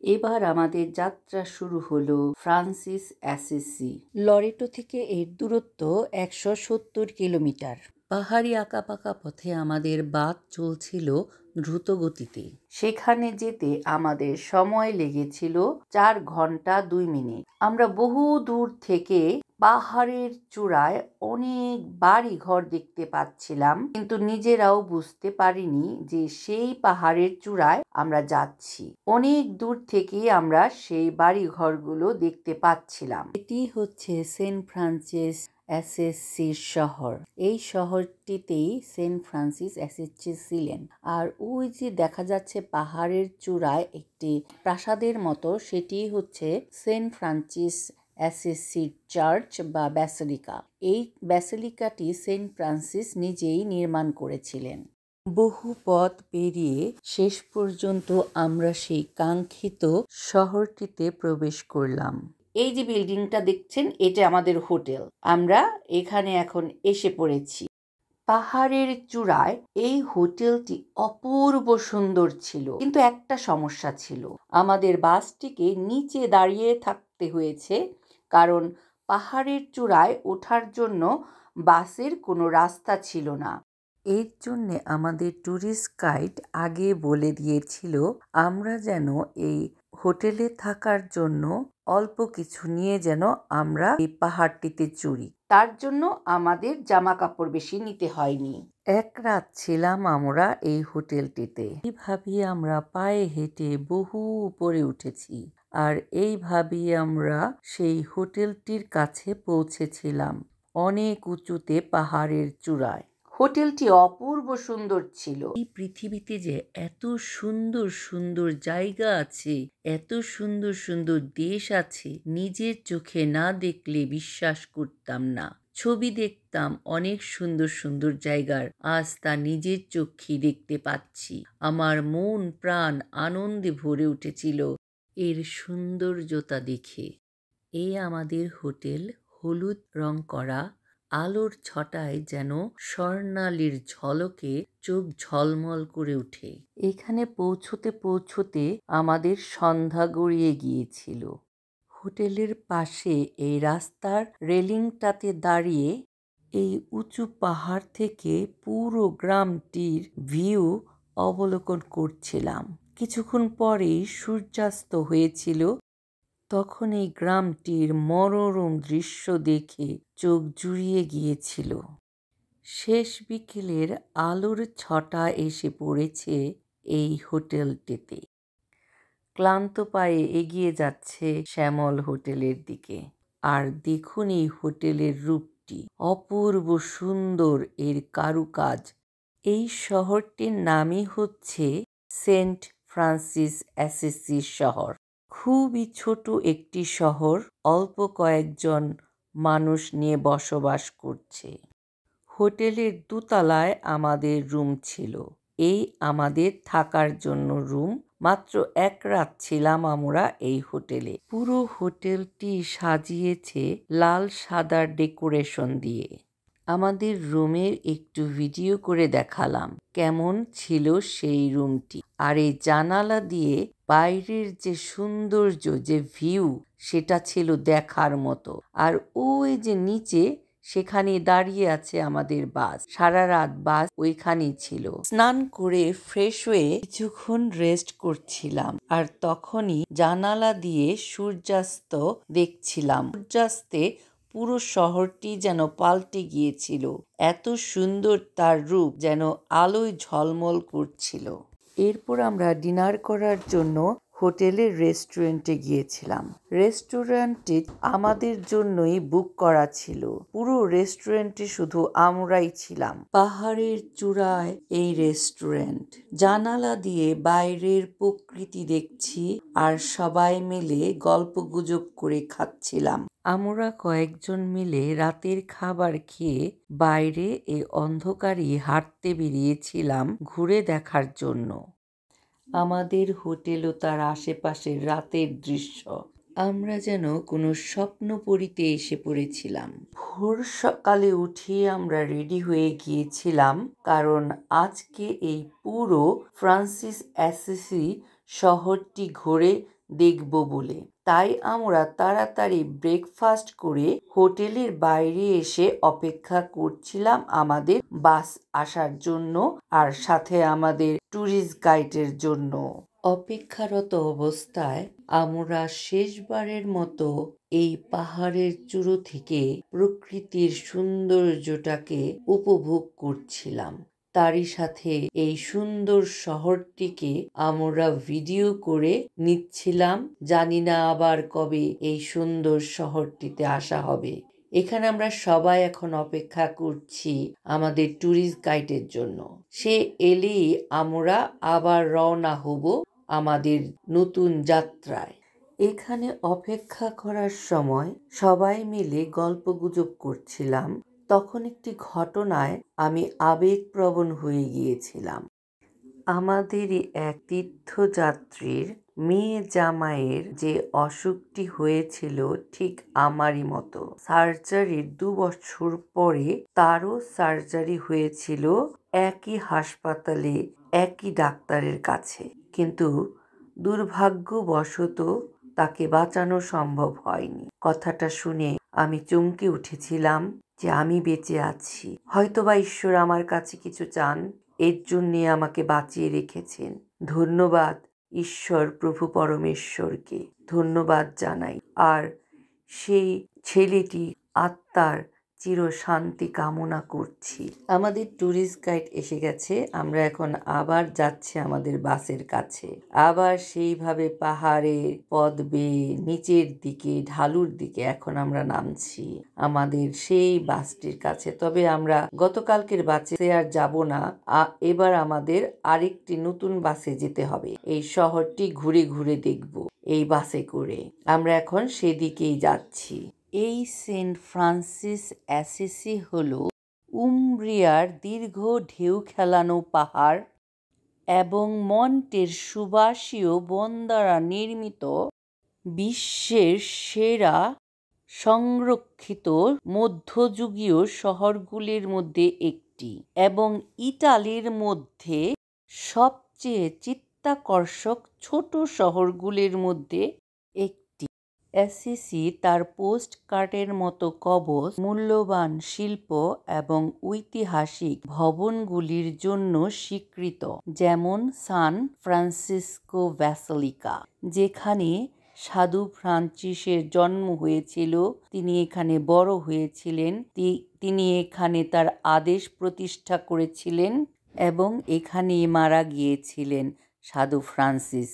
এবার আমাদের যাত্রা শুরু হলো ফ্রান্সিস অ্যাসিসি। লরেটো থেকে এর দূরত্ব 170 কিলোমিটার। পাহাড়ি আঁকাপাকা পথে আমাদের বাস চলছিল দ্রুত গতিতে। সেখানে যেতে আমাদের সময় লেগেছিল 4 ঘন্টা 2 মিনিট। আমরা বহু দূর থেকে পাহাড়ের চূড়ায় অনেক বাড়ি ঘর দেখতে পাচ্ছিলাম, কিন্তু নিজেরাও বুঝতে পারিনি যে সেই পাহাড়ের চূড়ায় আমরা যাচ্ছি। অনেক দূর থেকে আমরা সেই বাড়ি ঘরগুলো দেখতে পাচ্ছিলাম। এটি হচ্ছে সেন্ট ফ্রান্সিস অ্যাসিসির শহর। এই শহরটিতেই সেন্ট ফ্রান্সিস অ্যাসিসি ছিলেন। আর ওই যে দেখা যাচ্ছে পাহাড়ের চূড়ায় একটি প্রাসাদের মতো, সেটি হচ্ছে সেন্ট ফ্রান্সিস অ্যাসিসির চার্চ বা ব্যাসিলিকা। এই ব্যাসিলিকাটি সেন্ট ফ্রান্সিস নিজেই নির্মাণ করেছিলেন। বহু পথ পেরিয়ে শেষ পর্যন্ত আমরা সেই কাঙ্ক্ষিত শহরটিতে প্রবেশ করলাম। এই যে বিল্ডিংটা দেখছেন, এটা আমাদের হোটেল। আমরা এখানে এখন এসে পড়েছি। পাহাড়ের চূড়ায় এই হোটেলটি অপূর্ব সুন্দর ছিল, কিন্তু একটা সমস্যা ছিল। আমাদের বাসটিকে নিচে দাঁড়িয়ে থাকতে হয়েছে, কারণ পাহাড়ের চূড়ায় ওঠার জন্য বাসের কোনো রাস্তা ছিল না। এর জন্যে আমাদের ট্যুরিস্ট গাইড আগে বলে দিয়েছিল আমরা যেন এই হোটেলে থাকার জন্য অল্প কিছু নিয়ে যেন আমরা এই পাহাড়টিতে চড়ি। তার জন্য আমাদের জামা কাপড় বেশি নিতে হয়নি। এক রাত ছিলাম আমরা এই হোটেলটিতে। এইভাবেই আমরা পায়ে হেঁটে বহু উপরে উঠেছি, আর এইভাবেই আমরা সেই হোটেলটির কাছে পৌঁছেছিলাম, অনেক উঁচুতে পাহাড়ের চূড়ায়। হোটেলটি অপূর্ব সুন্দর ছিল। এই পৃথিবীতে যে এত সুন্দর সুন্দর জায়গা আছে, এত সুন্দর সুন্দর দেশ আছে, নিজের চোখে না দেখলে বিশ্বাস করতাম না। ছবি দেখতাম অনেক সুন্দর সুন্দর জায়গার, আজ তা নিজের চোখে দেখতে পাচ্ছি। আমার মন প্রাণ আনন্দে ভরে উঠেছিল এর সৌন্দর্যতা দেখে। এই আমাদের হোটেল, হলুদ রং করা, আলোর ছটায় যেন স্বর্ণালীর ঝলকে চোখ ঝলমল করে ওঠে। এখানে পৌঁছতে পৌঁছতে আমাদের সন্ধ্যা গড়িয়ে গিয়েছিল। হোটেলের পাশে এই রাস্তার রেলিংটাতে দাঁড়িয়ে এই উঁচু পাহাড় থেকে পুরো গ্রামটির ভিউ অবলোকন করছিলাম। কিছুক্ষণ পরেই সূর্যাস্ত হয়েছিল। তখন এই গ্রামটির মনোরম দৃশ্য দেখে চোখ জুড়িয়ে গিয়েছিল। শেষ বিকেলের আলোর ছটা এসে পড়েছে এই হোটেলটিতে। ক্লান্ত পায়ে এগিয়ে যাচ্ছে শ্যামল হোটেলের দিকে। আর দেখুন এই হোটেলের রূপটি, অপূর্ব সুন্দর এর কারুকাজ। এই শহরটির নামই হচ্ছে সেন্ট ফ্রান্সিস অ্যাসিসি শহর। খুবই ছোট একটি শহর, অল্প কয়েকজন মানুষ নিয়ে বসবাস করছে। হোটেলের দোতলায় আমাদের রুম ছিল। এই আমাদের থাকার জন্য রুম। মাত্র এক রাত ছিলাম আমরা এই হোটেলে। পুরো হোটেলটি সাজিয়েছে লাল সাদা ডেকোরেশন দিয়ে। আমাদের রুমের একটু ভিডিও করে দেখালাম কেমন ছিল সেই রুমটি। আর এই জানালা দিয়ে বাইরের যে সৌন্দর্য, যে ভিউ, সেটা ছিল দেখার মতো। আর ওই যে নিচে, সেখানে দাঁড়িয়ে আছে আমাদের বাস। সারা রাত বাস ওইখানেই ছিল। স্নান করে ফ্রেশ হয়ে কিছুক্ষণ রেস্ট করছিলাম, আর তখনই জানালা দিয়ে সূর্যাস্ত দেখছিলাম। সূর্যাস্তে পুরো শহরটি যেন পাল্টে গিয়েছিল। এত সুন্দর তার রূপ, যেন আলোয় ঝলমল করছিল। এরপর আমরা ডিনার করার জন্য হোটেলের রেস্টুরেন্টে গিয়েছিলাম। রেস্টুরেন্টটি আমাদের জন্যই বুক করা ছিল। পুরো রেস্টুরেন্টে শুধু আমরাই ছিলাম। পাহাড়ের চূড়ায় এই রেস্টুরেন্ট। জানালা দিয়ে বাইরের প্রকৃতি দেখছি, আর সবাই মিলে গল্পগুজব করে খাচ্ছিলাম। আমরা কয়েকজন মিলে রাতের খাবার খেয়ে বাইরে এই অন্ধকারে হাঁটতে বেরিয়েছিলাম ঘুরে দেখার জন্য আমাদের হোটেল ও তার আশেপাশের রাতের দৃশ্য। আমরা যেন কোনো স্বপ্নপুরীতে এসে পড়েছিলাম। ভোর সকালে উঠিয়ে আমরা রেডি হয়ে গিয়েছিলাম, কারণ আজকে এই পুরো ফ্রান্সিস অ্যাসিসি শহরটি ঘুরে দেখব বলে। তাই আমরা তাড়াতাড়ি ব্রেকফাস্ট করে হোটেলের বাইরে এসে অপেক্ষা করছিলাম আমাদের বাস আসার জন্য আর সাথে আমাদের ট্যুরিস্ট গাইডের জন্য। অপেক্ষারত অবস্থায় আমরা শেষবারের মতো এই পাহাড়ের চূড়ো থেকে প্রকৃতির সৌন্দর্যটাকে উপভোগ করছিলাম। তারই সাথে এই সুন্দর শহরটিকে আমরা ভিডিও করে নিচ্ছিলাম। জানি না আবার কবে এই সুন্দর শহরটিতে আসা হবে। এখানে আমরা সবাই এখন অপেক্ষা করছি আমাদের ট্যুরিস্ট গাইডের জন্য। সে এলেই আমরা আবার রওনা হব আমাদের নতুন যাত্রায়। এখানে অপেক্ষা করার সময় সবাই মিলে গল্পগুজব করছিলাম। তখন একটি ঘটনায় আমি আবেগপ্রবণ হয়ে গিয়েছিলাম। আমাদেরই এক তীর্থযাত্রীর মেয়ে জামাইয়ের যে অসুখটি হয়েছিল ঠিক আমারই মতো। সার্জারির 2 বছর পরে তারও সার্জারি হয়েছিল একই হাসপাতালে, একই ডাক্তারের কাছে। কিন্তু দুর্ভাগ্যবশত তাকে বাঁচানো সম্ভব হয়নি। কথাটা শুনে আমি চমকে উঠেছিলাম যে আমি বেঁচে আছি। হয়তোবা ঈশ্বর আমার কাছে কিছু চান, এর জন্যে আমাকে বাঁচিয়ে রেখেছেন। ধন্যবাদ ঈশ্বর প্রভু পরমেশ্বরকে ধন্যবাদ জানাই। আর সেই ছেলেটি আত্মার চিরশান্তি কামনা করছি। আমাদের ট্যুরিস্ট গাইড এসে গেছে। আমরা এখন আবার যাচ্ছি আমাদের বাসের কাছে। আবার সেইভাবে পাহাড়ের পথ বেয়ে নিচের দিকে ঢালুর দিকে এখন আমরা নামছি আমাদের সেই বাসটির কাছে। তবে আমরা গতকালকের বাসে আর যাব না। এবার আমাদের আরেকটি নতুন বাসে যেতে হবে। এই শহরটি ঘুরে ঘুরে দেখব এই বাসে করে। আমরা এখন সেদিকেই যাচ্ছি। এই সেন্ট ফ্রান্সিস অ্যাসিসি হলো উমব্রিয়ার দীর্ঘ ঢেউ খেলানো পাহাড় এবং মন্টের সুবাসীয় বন দ্বারা নির্মিত বিশ্বের সেরা সংরক্ষিত মধ্যযুগীয় শহরগুলির মধ্যে একটি এবং ইতালির মধ্যে সবচেয়ে চিত্তাকর্ষক ছোট শহরগুলির মধ্যে একটি। অ্যাসিসি তার পোস্টকার্ডের মতো কবচ, মূল্যবান শিল্প এবং ঐতিহাসিক ভবনগুলির জন্য স্বীকৃত, যেমন সান ফ্রান্সিসকো ব্যাসিলিকা, যেখানে সাধু ফ্রান্সিসের জন্ম হয়েছিল। তিনি এখানে বড় হয়েছিলেন। তিনি এখানে তার আদেশ প্রতিষ্ঠা করেছিলেন এবং এখানেই মারা গিয়েছিলেন সাধু ফ্রান্সিস।